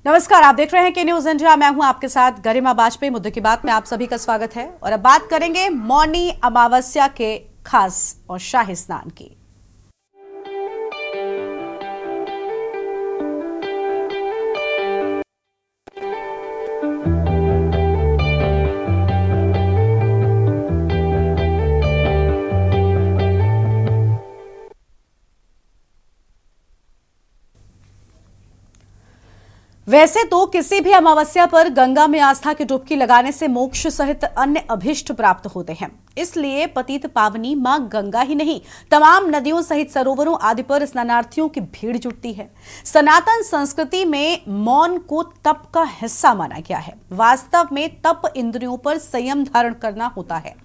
नमस्कार, आप देख रहे हैं के न्यूज इंडिया। मैं हूं आपके साथ गरिमा वाजपेयी। मुद्दे की बात में आप सभी का स्वागत है और अब बात करेंगे मौनी अमावस्या के खास और शाही स्नान की। वैसे तो किसी भी अमावस्या पर गंगा में आस्था की डुबकी लगाने से मोक्ष सहित अन्य अभिष्ट प्राप्त होते हैं। इसलिए पतित पावनी मां गंगा ही नहीं, तमाम नदियों सहित सरोवरों आदि पर स्नानार्थियों की भीड़ जुटती है। सनातन संस्कृति में मौन को तप का हिस्सा माना गया है। वास्तव में तप इंद्रियों पर संयम धारण करना होता है।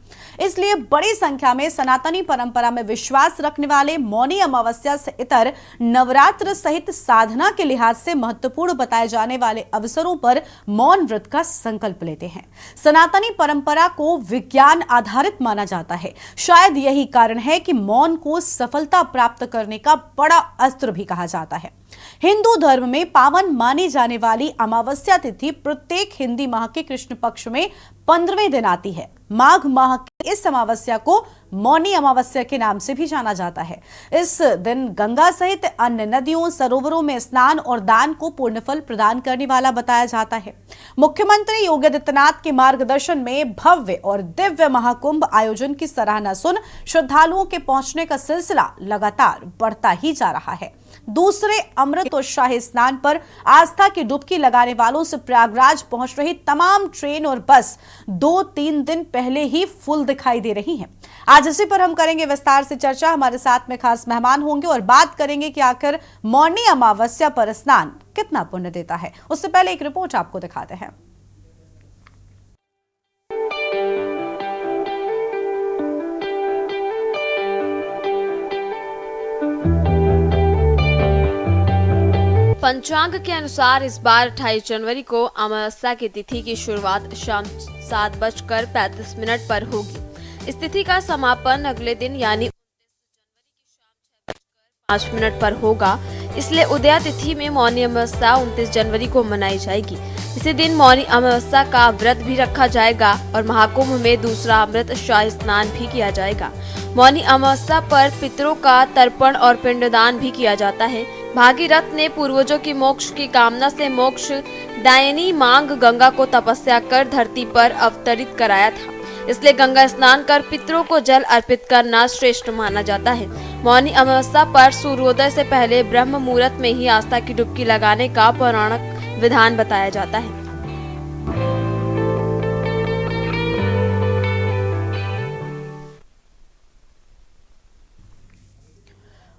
इसलिए बड़ी संख्या में सनातनी परंपरा में विश्वास रखने वाले मौनी अमावस्या से इतर नवरात्र सहित साधना के लिहाज से महत्वपूर्ण बताए जाने वाले अवसरों पर मौन व्रत का संकल्प लेते हैं। सनातनी परंपरा को विज्ञान आधारित माना जाता है। शायद यही कारण है कि मौन को सफलता प्राप्त करने का बड़ा अस्त्र भी कहा जाता है। हिंदू धर्म में पावन मानी जाने वाली अमावस्या तिथि प्रत्येक हिंदी माह के कृष्ण पक्ष में 15वें दिन आती है। माघ माह की इस अमावस्या को मौनी अमावस्या के नाम से भी जाना जाता है। इस दिन गंगा सहित अन्य नदियों सरोवरों में स्नान और दान को पूर्ण फल प्रदान करने वाला बताया जाता है। मुख्यमंत्री योगी आदित्यनाथ के मार्गदर्शन में भव्य और दिव्य महाकुंभ आयोजन की सराहना सुन श्रद्धालुओं के पहुंचने का सिलसिला लगातार बढ़ता ही जा रहा है। दूसरे अमृत और शाही स्नान पर आस्था की डुबकी लगाने वालों से प्रयागराज पहुंच रही तमाम ट्रेन और बस 2-3 दिन पहले ही फुल दिखाई दे रही हैं। आज इसी पर हम करेंगे विस्तार से चर्चा। हमारे साथ में खास मेहमान होंगे और बात करेंगे कि आखिर मौनी अमावस्या पर स्नान कितना पुण्य देता है। उससे पहले एक रिपोर्ट आपको दिखाते हैं। पंचांग के अनुसार इस बार 28 जनवरी को अमावस्या की तिथि की शुरुआत शाम 7:35 पर होगी। इस तिथि का समापन अगले दिन यानी 29 जनवरी की शाम 6:05 पर होगा। इसलिए उदया तिथि में मौनी अमावस्या 29 जनवरी को मनाई जाएगी। इसी दिन मौनी अमावस्या का व्रत भी रखा जाएगा और महाकुंभ में दूसरा अमृत शाही स्नान भी किया जाएगा। मौनी अमावस्या पर पितरों का तर्पण और पिंडदान भी किया जाता है। भागीरथ ने पूर्वजों की मोक्ष की कामना से मोक्ष दायिनी मांग गंगा को तपस्या कर धरती पर अवतरित कराया था। इसलिए गंगा स्नान कर पितरों को जल अर्पित करना श्रेष्ठ माना जाता है। मौनी अमावस्या पर सूर्योदय से पहले ब्रह्म मुहूर्त में ही आस्था की डुबकी लगाने का पौराणिक विधान बताया जाता है।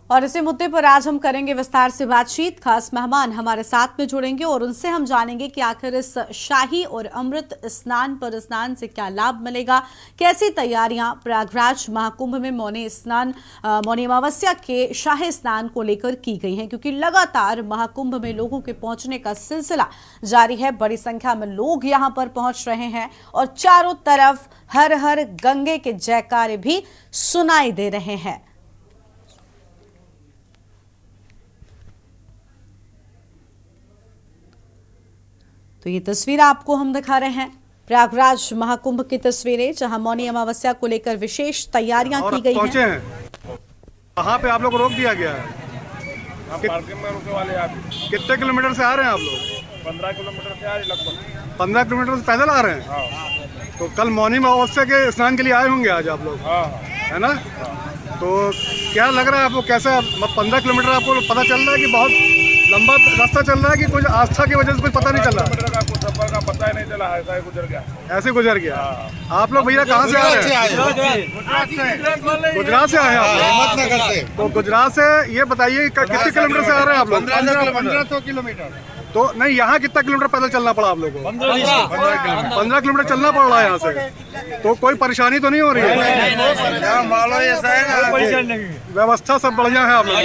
और इसी मुद्दे पर आज हम करेंगे विस्तार से बातचीत। खास मेहमान हमारे साथ में जुड़ेंगे और उनसे हम जानेंगे कि आखिर इस शाही और अमृत स्नान पर स्नान से क्या लाभ मिलेगा, कैसी तैयारियां प्रयागराज महाकुंभ में मौनी अमावस्या के शाही स्नान को लेकर की गई हैं, क्योंकि लगातार महाकुंभ में लोगों के पहुंचने का सिलसिला जारी है। बड़ी संख्या में लोग यहां पर पहुंच रहे हैं और चारों तरफ हर हर गंगे के जयकारे भी सुनाई दे रहे हैं। तो ये तस्वीर आपको हम दिखा रहे हैं प्रयागराज महाकुंभ की तस्वीरें, जहां मौनी अमावस्या को लेकर विशेष तैयारियां की गई हैं। वहाँ पे आप लोग को रोक दिया गया है। कितने किलोमीटर से आ रहे हैं आप लोग? 15 किलोमीटर से आ रहे लगभग। 15 किलोमीटर से पैदल आ रहे हैं? हाँ। तो कल मौनी अमावस्या के स्नान के लिए आए होंगे आज आप लोग? हाँ। है ना? तो क्या लग रहा है आपको, कैसा 15 किलोमीटर आपको पता चल रहा है कि बहुत लंबा रास्ता चल रहा है कि कुछ आस्था की वजह से कुछ पता नहीं चल रहा? कुछ सफर का पता ही नहीं चला, ऐसा ही गुजर गया। ऐसे गुजर गया। आप लोग भैया कहाँ से आ रहे हैं? गुजरात से आए हैं आप? अहमदनगर से। तो गुजरात से ये बताइए कितने किलोमीटर से आ रहे हैं आप लोग? 1500 किलोमीटर। तो नहीं, यहाँ कितना किलोमीटर पैदल चलना पड़ा आप लोगों को? 15 किलोमीटर चलना पड़ रहा है यहाँ से। तो कोई परेशानी तो नहीं हो रही है? मालो ऐसा है ना, व्यवस्था सब बढ़िया है आप लोग?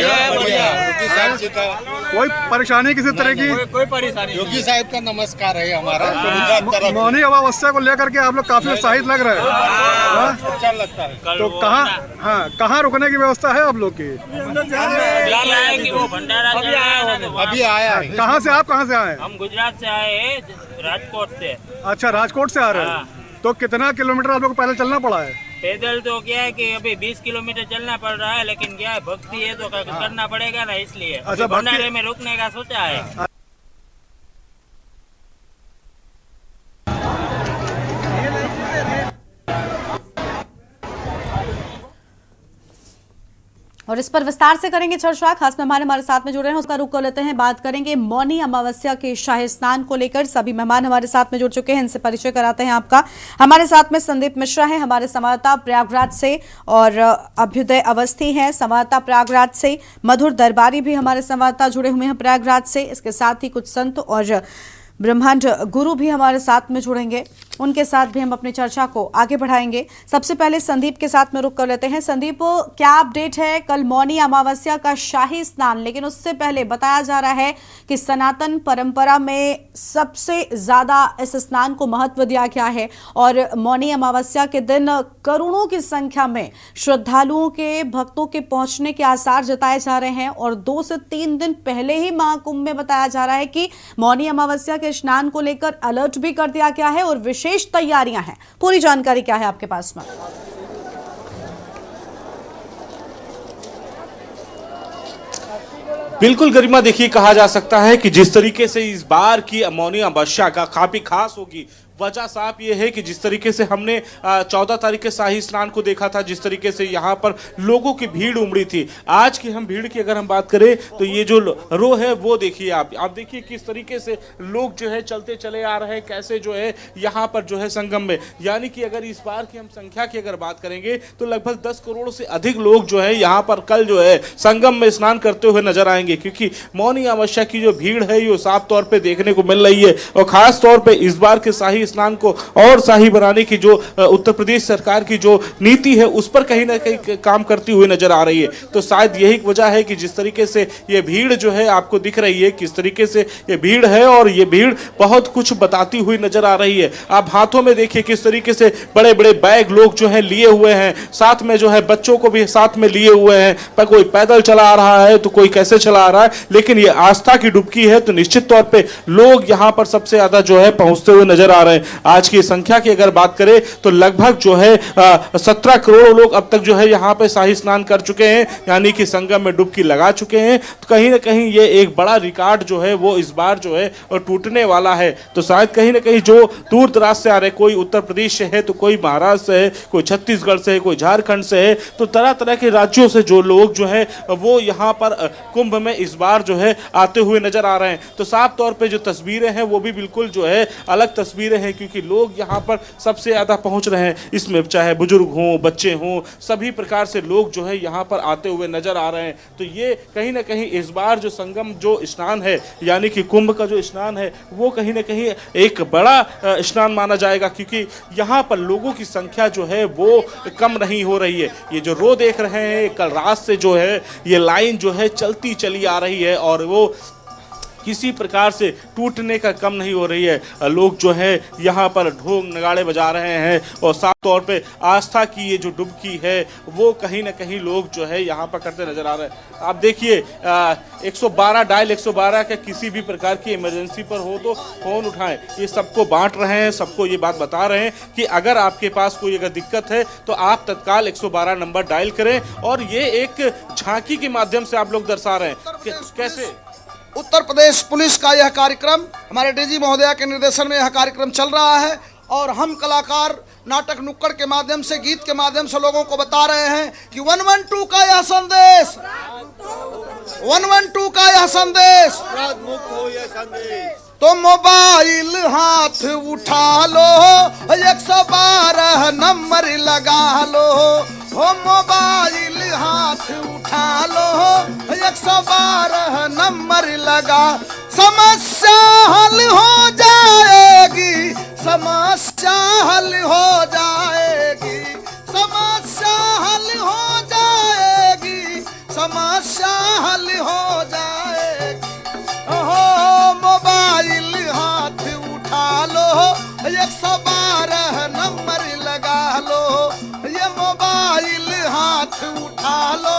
कोई परेशानी किसी तरह की? कोई परेशानी। योगी साहब का नमस्कार है हमारा। मौनी अमावस्या को लेकर के आप लोग काफी उत्साहित लग रहे हैं। अच्छा लगता है। तो कहाँ रुकने की व्यवस्था है आप लोग की? अभी आया है। कहाँ से आप कहाँ से आए हैं? हम गुजरात से आए हैं, राजकोट से। अच्छा, राजकोट से आ रहे हैं। तो कितना किलोमीटर आप लोग को पैदल चलना पड़ा है? पैदल तो क्या है कि अभी 20 किलोमीटर चलना पड़ रहा है, लेकिन क्या है भक्ति है तो करना पड़ेगा ना, इसलिए अच्छा, भंडारे में रुकने का सोचा है। और इस पर विस्तार से करेंगे चर्चा। खास मेहमान हमारे साथ में जुड़ रहे हैं, उसका रुख कर लेते हैं। बात करेंगे मौनी अमावस्या के शाही स्नान को लेकर। सभी मेहमान हमारे साथ में जुड़ चुके हैं, इनसे परिचय कराते हैं आपका। हमारे साथ में संदीप मिश्रा है, हमारे संवाददाता प्रयागराज से, और अभ्युदय अवस्थी हैं संवाददाता प्रयागराज से। मधुर दरबारी भी हमारे संवाददाता जुड़े हुए हैं प्रयागराज से। इसके साथ ही कुछ संत और ब्रह्मांड गुरु भी हमारे साथ में जुड़ेंगे, उनके साथ भी हम अपनी चर्चा को आगे बढ़ाएंगे। सबसे पहले संदीप के साथ में रुक कर लेते हैं। संदीप, क्या अपडेट है? कल मौनी अमावस्या का शाही स्नान, लेकिन उससे पहले बताया जा रहा है कि सनातन परंपरा में सबसे ज्यादा इस स्नान को महत्व दिया गया है और मौनी अमावस्या के दिन करोड़ों की संख्या में श्रद्धालुओं के, भक्तों के पहुंचने के आसार जताए जा रहे हैं। और 2 से 3 दिन पहले ही महाकुंभ में बताया जा रहा है कि मौनी अमावस्या के स्नान को लेकर अलर्ट भी कर दिया गया है और विशेष तैयारियां हैं। पूरी जानकारी क्या है आपके पास में? बिल्कुल गरिमा, देखिए कहा जा सकता है कि जिस तरीके से इस बार की मौनी अमावस्या का काफी खास होगी, वजह साफ ये है कि जिस तरीके से हमने 14 तारीख के शाही स्नान को देखा था, जिस तरीके से यहाँ पर लोगों की भीड़ उमड़ी थी, आज की हम भीड़ की अगर हम बात करें तो ये जो रो है वो देखिए आप देखिए किस तरीके से लोग जो है चलते चले आ रहे हैं, कैसे जो है यहाँ पर जो है संगम में, यानी कि अगर इस बार की हम संख्या की अगर बात करेंगे तो लगभग 10 करोड़ से अधिक लोग जो है यहाँ पर कल जो है संगम में स्नान करते हुए नजर आएंगे, क्योंकि मौनी अमावस्या की जो भीड़ है ये साफ तौर पर देखने को मिल रही है। और खास तौर पर इस बार के शाही स्नान को और शाही बनाने की जो उत्तर प्रदेश सरकार की जो नीति है उस पर कहीं ना कहीं काम करती हुई नजर आ रही है। तो शायद यही वजह है कि जिस तरीके से ये भीड़ जो है आपको दिख रही है, किस तरीके से ये भीड़ है, और ये भीड़ बहुत कुछ बताती हुई नजर आ रही है। आप हाथों में देखिए किस तरीके से बड़े बड़े बैग लोग जो है लिए हुए हैं, साथ में जो है बच्चों को भी साथ में लिए हुए हैं, पर कोई पैदल चला आ रहा है तो कोई कैसे चला आ रहा है, लेकिन ये आस्था की डुबकी है तो निश्चित तौर पे लोग यहाँ पर सबसे ज्यादा जो है पहुंचते हुए नजर आ रहे हैं। आज की संख्या की अगर बात करें तो लगभग जो है 17 करोड़ लोग अब तक जो है यहाँ पे शाही स्नान कर चुके हैं, यानी कि संगम में डुबकी लगा चुके हैं। तो कहीं ना कहीं ये एक बड़ा रिकॉर्ड जो है वो इस बार जो है और टूटने वाला है। तो शायद कहीं ना कहीं जो दूर दराज से आ रहे, कोई उत्तर प्रदेश से है तो कोई महाराष्ट्र से है, कोई छत्तीसगढ़ से है, कोई झारखंड से है, तो तरह तरह के राज्यों से जो लोग जो है वो यहाँ पर कुंभ में इस बार जो है आते हुए नजर आ रहे हैं। तो साफ तौर पर जो तस्वीरें हैं वो भी बिल्कुल जो है अलग तस्वीरें हैं, क्योंकि लोग यहाँ पर सबसे ज्यादा पहुंच रहे हैं। इसमें चाहे बुजुर्ग हों, बच्चे हों, सभी प्रकार से लोग जो है यहाँ पर आते हुए नजर आ रहे हैं। तो ये कहीं ना कहीं इस बार जो संगम जो स्नान है, यानी कि कुंभ का जो स्नान है, वो कहीं ना कहीं एक बड़ा स्नान माना जाएगा, क्योंकि यहाँ पर लोगों की संख्या जो है वो कम नहीं हो रही है। ये जो रो देख रहे हैं, कल रात से जो है ये लाइन जो है चलती चली आ रही है और वो किसी प्रकार से टूटने का कम नहीं हो रही है। लोग जो है यहाँ पर ढोल नगाड़े बजा रहे हैं और साफ तौर पे आस्था की ये जो डुबकी है वो कहीं ना कहीं लोग जो है यहाँ पर करते नजर आ रहे हैं। आप देखिए 112 डायल 112 का किसी भी प्रकार की इमरजेंसी पर हो तो फोन उठाएं, ये सबको बांट रहे हैं, सबको ये बात बता रहे हैं कि अगर आपके पास कोई अगर दिक्कत है तो आप तत्काल 112 नंबर डायल करें। और ये एक झांकी के माध्यम से आप लोग दर्शा रहे हैं कैसे उत्तर प्रदेश पुलिस का यह कार्यक्रम, हमारे डीजी महोदया के निर्देशन में यह कार्यक्रम चल रहा है और हम कलाकार नाटक नुक्कड़ के माध्यम से, गीत के माध्यम से लोगों को बता रहे हैं कि 112 का यह संदेश, 112 का यह संदेश, तो मोबाइल हाथ उठा लो, 112 नंबर लगा लो, हो मोबाइल हाथ उठा लो, 112 नंबर लगा, समस्या हल हो जाएगी, समस्या हल हो जाएगी, समस्या हल हो जाएगी, समस्या हल हो जाएगी। हो मोबाइल हाथ उठा लो, 112 नंबर लगा लो, ये मोबाइल हाथ उठा लो,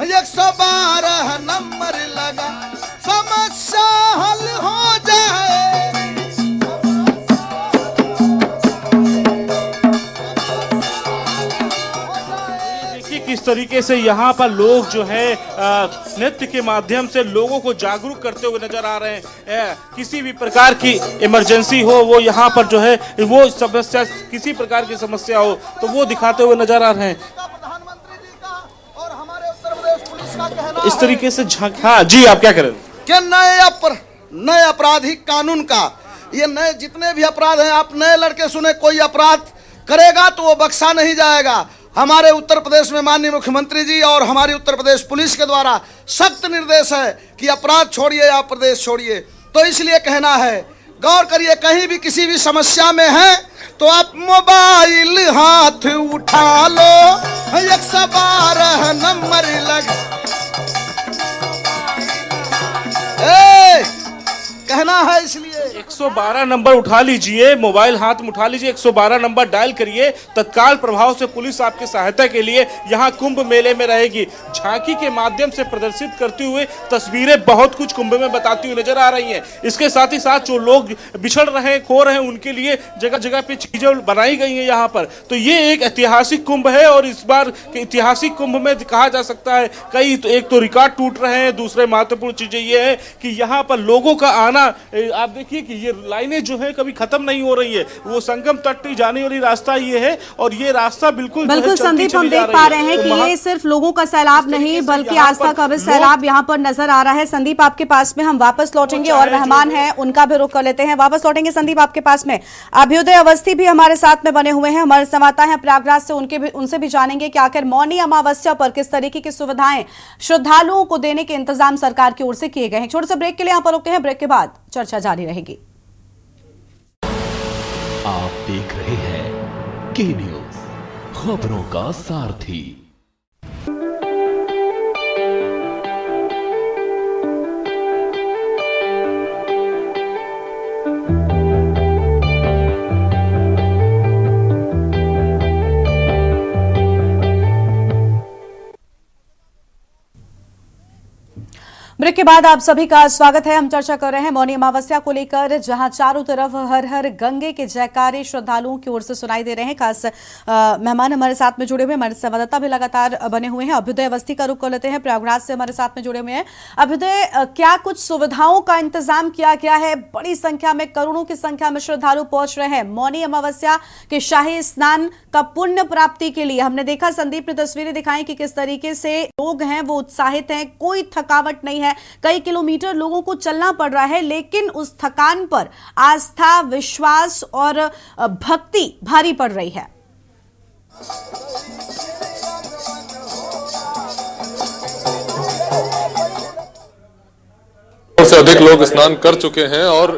112 नंबर लगा, समस्या हल हो जिस तरीके से यहाँ पर लोग जो है नृत्य के माध्यम से लोगों को जागरूक करते हुए नजर आ रहे हैं। किसी भी प्रकार की इमरजेंसी हो, वो यहाँ पर जो है वो समस्या, किसी प्रकार की समस्या हो तो वो दिखाते हुए नजर आ रहे हैं। प्रधानमंत्री जी का और हमारे उत्तर प्रदेश पुलिस का कहना इस तरीके से हाँ जी, आप क्या करें कि नए आपराधिक कानून का, ये नए जितने भी अपराध हैं, आप नए लड़के सुने, कोई अपराध करेगा तो वो बख्शा नहीं जाएगा। हमारे उत्तर प्रदेश में माननीय मुख्यमंत्री जी और हमारी उत्तर प्रदेश पुलिस के द्वारा सख्त निर्देश है कि अपराध छोड़िए या प्रदेश छोड़िए। तो इसलिए कहना है, गौर करिए, कहीं भी किसी भी समस्या में है तो आप मोबाइल हाथ उठा लो, 112 नंबर लग कहना है। इसलिए 112 नंबर उठा लीजिए, मोबाइल हाथ में उठा लीजिए, 112 नंबर डायल करिए। तत्काल प्रभाव से पुलिस आपकी सहायता के लिए यहाँ कुंभ मेले में रहेगी। झांकी के माध्यम से प्रदर्शित करते हुए तस्वीरें बहुत कुछ कुंभ में बताती हुई नजर आ रही हैं। इसके साथ ही साथ जो लोग बिछड़ रहे हैं, खो रहे हैं, उनके लिए जगह जगह पे चीजें बनाई गई हैं यहाँ पर। तो ये एक ऐतिहासिक कुंभ है और इस बार के ऐतिहासिक कुंभ में कहा जा सकता है कई तो एक तो रिकॉर्ड टूट रहे हैं, दूसरे महत्वपूर्ण चीजें ये है कि यहाँ पर लोगों का आना, आप देखिए कि ये लाइनें जो है कभी खत्म नहीं हो रही है। वो संगम तट जाने वाली रास्ता ये है और ये रास्ता बिल्कुल संदीप, हम देख पा रहे हैं कि ये सिर्फ लोगों का सैलाब नहीं बल्कि आस्था का भी सैलाब यहाँ पर नजर आ रहा है। संदीप, आपके पास में हम वापस लौटेंगे और मेहमान हैं उनका भी रुख कर लेते हैं, वापस लौटेंगे। संदीप, आपके पास में अभ्युदय अवस्थी भी हमारे साथ में बने हुए हैं, हमारे संवाददाता हैं प्रयागराज से, उनसे भी जानेंगे कि आखिर मौनी अमावस्या पर किस तरीके की सुविधाएं श्रद्धालुओं को देने के इंतजाम सरकार की ओर से किए गए हैं। छोटे से ब्रेक के लिए यहाँ पर रुकते हैं, ब्रेक के बाद चर्चा जारी रहेगी। आप देख रहे हैं के न्यूज, खबरों का सारथी। ब्रेक के बाद आप सभी का स्वागत है। हम चर्चा कर रहे हैं मौनी अमावस्या को लेकर, जहां चारों तरफ हर हर गंगे के जयकारे श्रद्धालुओं की ओर से सुनाई दे रहे हैं। खास मेहमान हमारे साथ में जुड़े हुए, हमारे संवाददाता भी लगातार बने हुए हैं। अभ्युदय अवस्थी का रुख कर लेते हैं, प्रयागराज से हमारे साथ में जुड़े हुए हैं। अभ्युदय, क्या कुछ सुविधाओं का इंतजाम किया गया है? बड़ी संख्या में, करोड़ों की संख्या में श्रद्धालु पहुंच रहे हैं मौनी अमावस्या के शाही स्नान का पुण्य प्राप्ति के लिए। हमने देखा, संदीप ने तस्वीरें दिखाई कि किस तरीके से लोग हैं वो उत्साहित हैं, कोई थकावट नहीं है। कई किलोमीटर लोगों को चलना पड़ रहा है, लेकिन उस थकान पर आस्था, विश्वास और भक्ति भारी पड़ रही है। से अधिक लोग स्नान कर चुके हैं और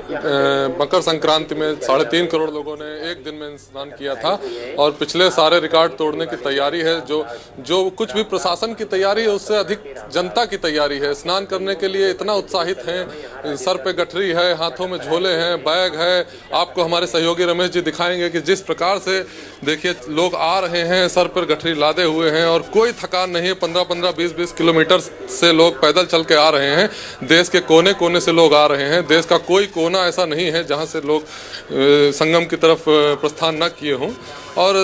मकर संक्रांति में 3.5 करोड़ लोगों ने एक दिन में स्नान किया था और पिछले सारे रिकॉर्ड तोड़ने की तैयारी है। जो कुछ भी प्रशासन की तैयारी है उससे अधिक जनता की तैयारी है। स्नान करने के लिए इतना उत्साहित हैं, सर पे गठरी है, हाथों में झोले हैं, बैग है। आपको हमारे सहयोगी रमेश जी दिखाएंगे कि जिस प्रकार से देखिए लोग आ रहे हैं, सर पर गठरी लादे हुए हैं और कोई थकान नहीं है। 15-15, 20-20 किलोमीटर से लोग पैदल चल के आ रहे हैं। देश के कोने कोने से लोग आ रहे हैं। देश का कोई कोना ऐसा नहीं है जहां से लोग संगम की तरफ प्रस्थान न किए हों। और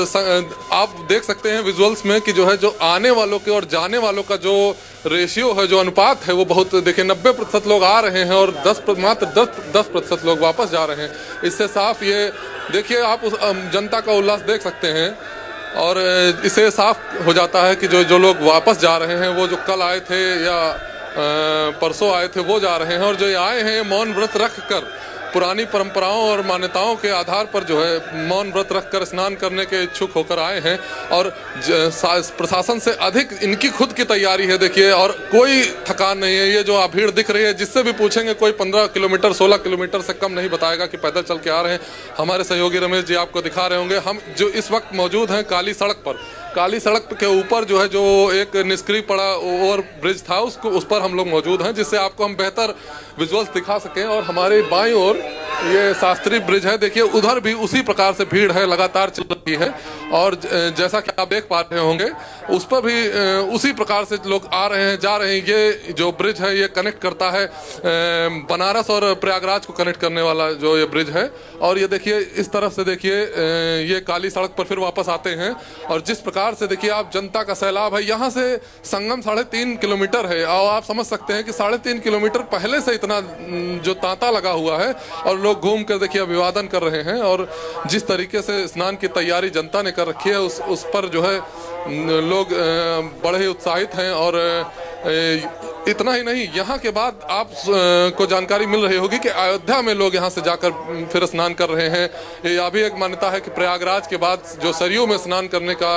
आप देख सकते हैं विजुअल्स में कि जो है जो आने वालों के और जाने वालों का जो रेशियो है, जो अनुपात है, वो बहुत देखिए 90% लोग आ रहे हैं और मात्र 10% लोग वापस जा रहे हैं। इससे साफ ये देखिए, आप उस जनता का उल्लास देख सकते हैं और इससे साफ हो जाता है कि जो लोग वापस जा रहे हैं वो जो कल आए थे या परसों आए थे वो जा रहे हैं और जो आए हैं मौन व्रत रख कर, पुरानी परंपराओं और मान्यताओं के आधार पर जो है मौन व्रत रखकर स्नान करने के इच्छुक होकर आए हैं और प्रशासन से अधिक इनकी खुद की तैयारी है देखिए और कोई थकान नहीं है। ये जो भीड़ दिख रही है, जिससे भी पूछेंगे कोई 15 किलोमीटर 16 किलोमीटर से कम नहीं बताएगा कि पैदल चल के आ रहे हैं। हमारे सहयोगी रमेश जी आपको दिखा रहे होंगे। हम जो इस वक्त मौजूद हैं काली सड़क पर, काली सड़क के ऊपर जो है जो एक निष्क्रिय पड़ा ओवर ब्रिज था उस पर हम लोग मौजूद हैं, जिससे आपको हम बेहतर विजुअल्स दिखा सकें। और हमारे बाईं ओर ये शास्त्री ब्रिज है, देखिए उधर भी उसी प्रकार से भीड़ है, लगातार चल रही है। और जैसा कि आप देख पा रहे होंगे उस पर भी उसी प्रकार से लोग आ रहे हैं, जा रहे हैं। ये जो ब्रिज है ये कनेक्ट करता है बनारस और प्रयागराज को कनेक्ट करने वाला जो ये ब्रिज है। और ये देखिए इस तरफ से देखिए ये काली सड़क पर फिर वापस आते हैं। और जिस प्रकार से देखिए आप जनता का सैलाब है, यहाँ से संगम 3.5 किलोमीटर है और आप समझ सकते हैं कि 3.5 किलोमीटर पहले से इतना जो तांता लगा हुआ है और लोग घूम कर देखिए अभिवादन कर रहे हैं। और जिस तरीके से स्नान की तैयारी जनता ने कर रखी है उस पर जो है लोग बड़े ही उत्साहित हैं। और इतना ही नहीं, यहाँ के बाद आप को जानकारी मिल रही होगी कि अयोध्या में लोग यहाँ से जाकर फिर स्नान कर रहे हैं। यह भी एक मान्यता है कि प्रयागराज के बाद जो सरयू में स्नान करने का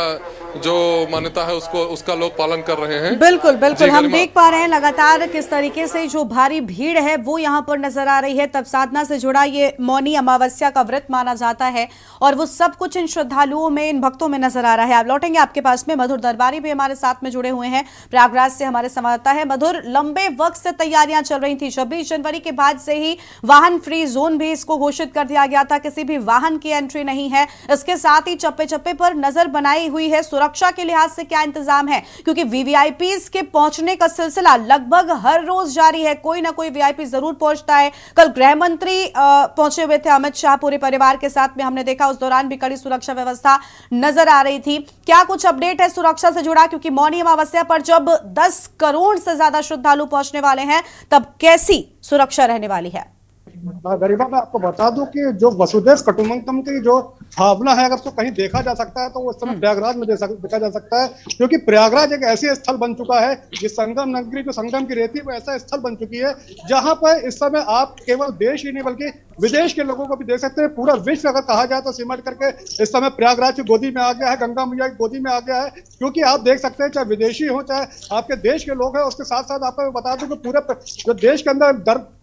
जो मान्यता है उसका लोग पालन कर रहे हैं। बिल्कुल बिल्कुल, हम देख पा रहे हैं लगातार किस तरीके से जो भारी भीड़ है वो यहाँ पर नजर आ रही है। तब साधना से जुड़ा ये मौनी अमावस्या का व्रत माना जाता है और वो सब कुछ इन श्रद्धालुओं में, इन भक्तों में नजर आ रहा है। आप लौटेंगे आपके पास में, मधुर दरबारी भी हमारे साथ में जुड़े हुए हैं, प्रयागराज से हमारे संवाददाता है। मधुर, लंबे वक्त से तैयारियां चल रही थी, 26 जनवरी के बाद से ही वाहन फ्री जोन भी इसको घोषित कर दिया गया था, किसी भी वाहन की एंट्री नहीं है। इसके साथ ही चप्पे चप्पे पर नजर बनाई हुई है। सुरक्षा के लिहाज से क्या इंतजाम है, क्योंकि वीवीआईपीज के पहुंचने का सिलसिला लगभग हर रोज जारी है, कोई ना कोई वीआईपी जरूर पहुंचता है। कल गृह मंत्री पहुंचे हुए थे अमित शाह पूरे परिवार के साथ में, हमने देखा उस दौरान भी कड़ी सुरक्षा व्यवस्था नजर आ रही थी। क्या कुछ अपडेट है सुरक्षा से जुड़ा, क्योंकि मौनी अमावस्या पर जब 10 करोड़ से ज्यादा श्रद्धालु पहुंचने वाले हैं तब कैसी सुरक्षा रहने वाली है? गरिमा, मैं आपको बता दूं कि जो वसुधैव कुटुंबकम की जो भावना है, अगर उसको कहीं देखा जा सकता है तो वो इस समय प्रयागराज में देखा जा सकता है। क्योंकि प्रयागराज एक ऐसी स्थल बन चुका है, ये संगम नगरी जो संगम की रेती वो ऐसा स्थल बन चुकी है जहां पर इस समय आप केवल देश ही नहीं बल्कि विदेश के लोगों को भी देख सकते हैं। पूरा विश्व अगर कहा जाए तो सिमट करके इस समय प्रयागराज की गोदी में आ गया है, गंगा मैया की गोदी में आ गया है। क्योंकि आप देख सकते हैं चाहे विदेशी हो चाहे आपके देश के लोग हैं, उसके साथ साथ आपको बता दूं कि पूरे जो देश के अंदर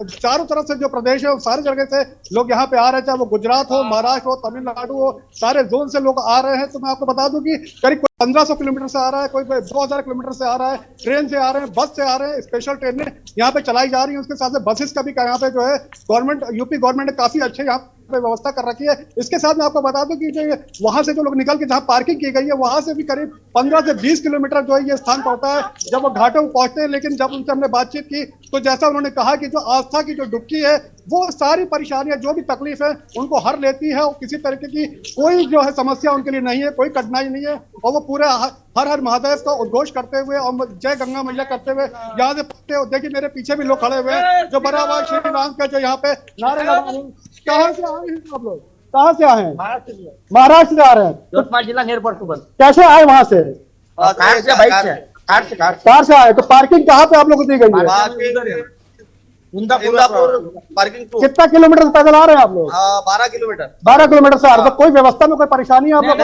चारों तरफ से जो प्रदेश है सारे जगह से लोग यहाँ पे आ रहे हैं, चाहे वो गुजरात हो, महाराष्ट्र हो, तमिलनाडु हो, सारे जोन से लोग आ रहे हैं। तो मैं आपको बता दूं कि करीब 1500 किलोमीटर से आ रहा है, कोई 2000 किलोमीटर से आ रहा है, ट्रेन से आ रहे हैं, बस से आ रहे हैं, स्पेशल ट्रेनें यहाँ पे चलाई जा रही हैं। उसके साथ में बसेस का भी यहाँ पे जो है गवर्नमेंट, यूपी गवर्नमेंट ने काफी अच्छे यहाँ पे व्यवस्था कर रखी है। इसके साथ मैं आपको बता दूं कि जो वहां से जो लोग निकल के जहाँ पार्किंग की गई है वहां से भी करीब 15 से 20 किलोमीटर जो है ये स्थान पड़ता है जब वो घाटों को पहुंचते हैं। लेकिन जब उनसे हमने बातचीत की तो जैसा उन्होंने कहा कि जो आस्था की जो डुबकी है वो सारी परेशानियां जो भी तकलीफ है उनको हर लेती है और किसी तरीके की कोई जो है समस्या उनके लिए नहीं है, कोई कठिनाई नहीं है। और वो पूरे हर हर महादेव का उद्घोष करते हुए और जय गंगा मैया करते हुए यहाँ से देखिए मेरे पीछे भी लोग खड़े हुए हैं जो बराबर श्री राम के जो यहाँ पे नारे लगा रहे हैं। कहाँ से आए हैं आप लोग, कहाँ से आए हैं? महाराष्ट्र से आ रहे हैं। यवतमाळ जिला एयरपोर्ट कैसे आए वहाँ से? कार से, बाइक से, कार से आए। तो पार्किंग कहाँ पे आप लोग को दी गई है? इंदापुर पार्किंग। कितना किलोमीटर से पैदल आ रहे हैं आप लोग? 12 किलोमीटर। 12 किलोमीटर से आ रहे हैं। तो कोई व्यवस्था में कोई परेशानी है आप लोग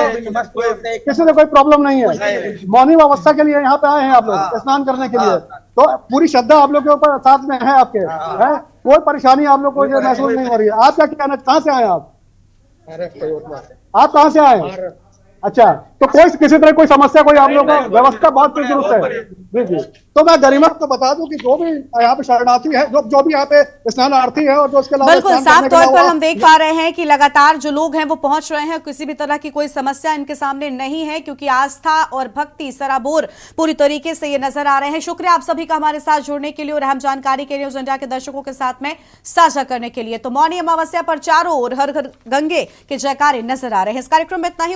को? किसी ने कोई प्रॉब्लम नहीं है? मौनी अमावस्या के लिए यहाँ पे आए हैं आप लोग स्नान करने के लिए, तो पूरी श्रद्धा आप लोग के ऊपर साथ में है आपके, है? कोई परेशानी आप लोग को जो महसूस नहीं हो रही है? आप क्या कहना, कहाँ से आए आप? आप कहाँ से आए? अच्छा, तो कोई किसी तरह कोई समस्या, कोई आप लोगों को व्यवस्था बहुत दुरुस्त है जी। तो मैं गरिमा को बता दूं कि जो भी यहाँ पे शरणार्थी है, जो भी यहाँ पे स्नानार्थी है और जो उसके अलावा बिल्कुल साफ तौर पर हम देख पा रहे हैं कि लगातार जो लोग हैं वो पहुंच रहे हैं, किसी भी तरह की कोई समस्या इनके सामने नहीं है, क्योंकि आस्था और भक्ति सराबोर पूरी तरीके से ये नजर आ रहे हैं। शुक्रिया आप सभी का हमारे साथ जुड़ने के लिए और अहम जानकारी के लिए न्यूज़ इंडिया के दर्शकों के साथ में साझा करने के लिए। तो मौनी अमावस्या पर चारों ओर हर घर गंगे के जयकारे नजर आ रहे हैं। इस कार्यक्रम में इतना ही।